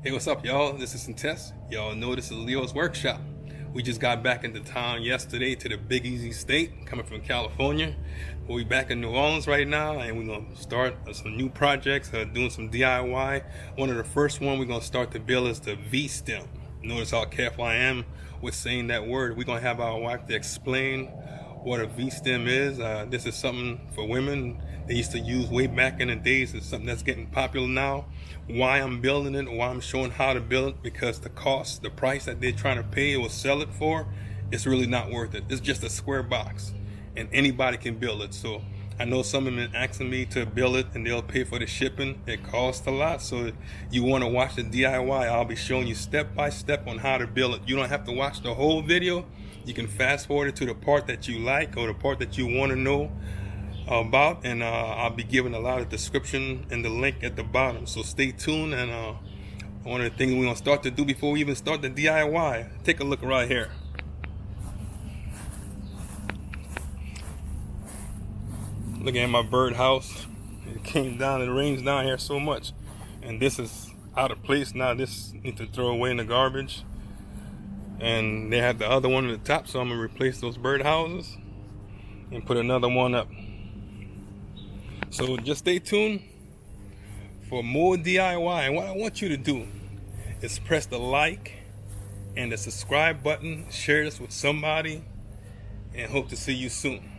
Hey, what's up, y'all? This is Tess. Y'all know this is Leo's Workshop. We just got back into town yesterday to the Big Easy State, coming from California. We're back in New Orleans right now, and we're gonna start some new projects, doing some DIY. One of the first one we're gonna start to build is the V-stem. Notice how careful I am with saying that word. We're gonna have our wife to explain what a V-stem is. This is something for women they used to use way back in the days. It's something that's getting popular now. Why I'm building it, why I'm showing how to build it, because the cost, the price that they're trying to pay or sell it for, it's really not worth it. It's just a square box and anybody can build it. So I know some have been asking me to build it and they'll pay for the shipping. It costs a lot. So you want to watch the DIY, I'll be showing you step by step on how to build it. You don't have to watch the whole video. You can fast forward it to the part that you like or the part that you want to know about, and I'll be giving a lot of description and the link at the bottom. So stay tuned, and one of the things we're going to start to do before we even start the DIY, take a look right here. Looking at my birdhouse. It came down, it rains down here so much, and this is out of place now. This need to throw away in the garbage. And they have the other one at the top, so I'm gonna replace those birdhouses and put another one up. So just stay tuned for more DIY. And what I want you to do is press the like and the subscribe button, share this with somebody, and hope to see you soon.